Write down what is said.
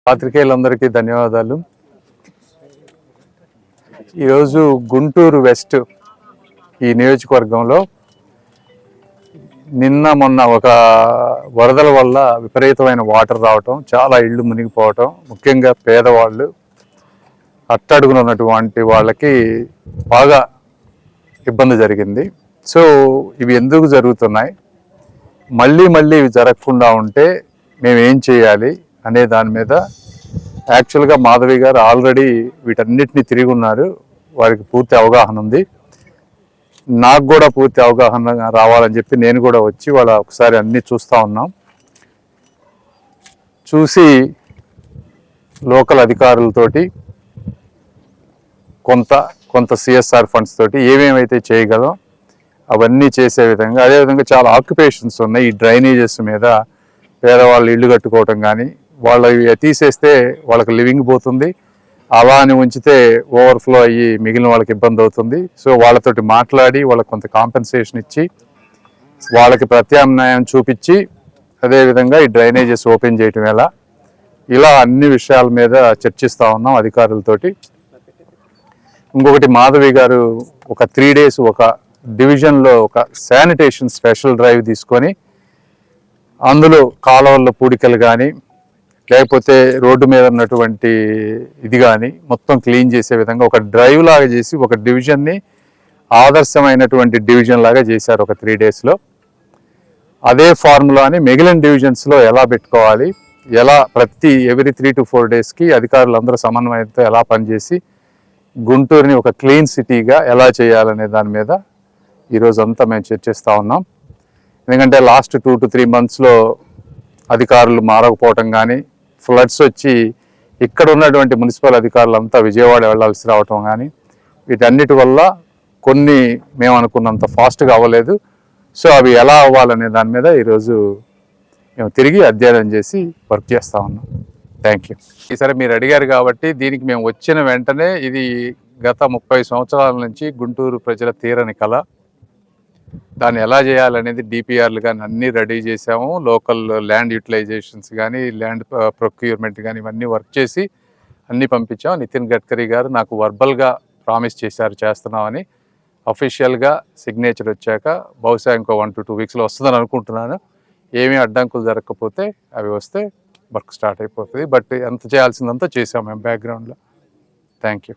పాత్రికేయులందరికీ ధన్యవాదాలు. ఈరోజు గుంటూరు వెస్ట్ ఈ నియోజకవర్గంలో నిన్న మొన్న ఒక వరదల వల్ల విపరీతమైన వాటర్ రావటం, చాలా ఇళ్ళు మునిగిపోవటం, ముఖ్యంగా పేదవాళ్ళు అట్టడుగున ఉన్నటువంటి వాళ్ళకి బాగా ఇబ్బంది జరిగింది. సో ఇవి ఎందుకు జరుగుతున్నాయి, మళ్ళీ ఇవి జరగకుండా ఉంటే మేము ఏం చేయాలి అనే దాని మీద యాక్చువల్గా మాధవి గారు ఆల్రెడీ వీటన్నిటిని తిరిగి ఉన్నారు. వారికి పూర్తి అవగాహన ఉంది. నాకు కూడా పూర్తి అవగాహన రావాలని చెప్పి నేను కూడా వచ్చి వాళ్ళ ఒకసారి అన్నీ చూస్తూ ఉన్నాం. చూసి లోకల్ అధికారులతోటి కొంత సిఎస్ఆర్ ఫండ్స్ తోటి ఏమేమైతే చేయగలం అవన్నీ చేసే విధంగా, అదేవిధంగా చాలా ఆక్యుపేషన్స్ ఉన్నాయి. ఈ డ్రైనేజెస్ మీద పేదవాళ్ళు ఇళ్ళు కట్టుకోవటం కానీ, వాళ్ళు తీసేస్తే వాళ్ళకి లివింగ్ పోతుంది, అలా అని ఉంచితే ఓవర్ఫ్లో అయ్యి మిగిలిన వాళ్ళకి ఇబ్బంది అవుతుంది. సో వాళ్ళతోటి మాట్లాడి వాళ్ళకి కొంత కాంపెన్సేషన్ ఇచ్చి వాళ్ళకి ప్రత్యామ్నాయం చూపించి, అదేవిధంగా ఈ డ్రైనేజెస్ ఓపెన్ చేయటం ఇలా అన్ని విషయాల మీద చర్చిస్తూ ఉన్నాం అధికారులతోటి. ఇంకొకటి మాధవి గారు ఒక 3 days ఒక డివిజన్లో ఒక శానిటేషన్ స్పెషల్ డ్రైవ్ తీసుకొని అందులో కాలువల్లో పూడికలు కానీ లేకపోతే రోడ్డు మీద ఉన్నటువంటి ఇది కానీ మొత్తం క్లీన్ చేసే విధంగా ఒక డ్రైవ్ లాగా చేసి ఒక డివిజన్ని ఆదర్శమైనటువంటి డివిజన్ లాగా చేశారు ఒక 3 daysలో. అదే ఫార్ములాని మిగిలిన డివిజన్స్లో ఎలా పెట్టుకోవాలి, ఎలా ఎవ్రీ 3 to 4 daysకి అధికారులందరూ సమన్వయంతో ఎలా పనిచేసి గుంటూరుని ఒక క్లీన్ సిటీగా ఎలా చేయాలనే దాని మీద ఈరోజు అంతా మేము చర్చిస్తూ ఉన్నాం. ఎందుకంటే లాస్ట్ 2 to 3 monthsలో అధికారులు మారకపోవటం కానీ, ఫ్లడ్స్ వచ్చి ఇక్కడ ఉన్నటువంటి మున్సిపల్ అధికారులంతా విజయవాడ వెళ్లాల్సి రావటం కానీ, వీటన్నిటి వల్ల కొన్ని మేము అనుకున్నంత ఫాస్ట్గా అవ్వలేదు. సో అవి ఎలా అవ్వాలనే దాని మీద ఈరోజు మేము తిరిగి అధ్యయనం చేసి వర్క్ చేస్తూ ఉన్నాం. Thank you. ఈసారి మీరు అడిగారు కాబట్టి దీనికి మేము వచ్చిన వెంటనే, ఇది గత 30 సంవత్సరాల నుంచి గుంటూరు ప్రజల తీరని కళ, దాన్ని ఎలా చేయాలనేది డిపిఆర్లు కానీ అన్నీ రెడీ చేసాము. లోకల్ ల్యాండ్ యూటిలైజేషన్స్ కానీ, ల్యాండ్ ప్రొక్యూర్మెంట్ కానీ ఇవన్నీ వర్క్ చేసి అన్నీ పంపించాం. నితిన్ గడ్కరీ గారు నాకు వర్బల్గా ప్రామిస్ చేశారు చేస్తున్నామని. అఫీషియల్గా సిగ్నేచర్ వచ్చాక బహుశా ఇంకో 1 to 2 weeksలో వస్తుందని అనుకుంటున్నాను. ఏమీ అడ్డంకులు జరగకపోతే అవి వస్తే వర్క్ స్టార్ట్ అయిపోతుంది. బట్ ఎంత చేయాల్సిందంతా చేసాం మేము బ్యాక్గ్రౌండ్లో. Thank you.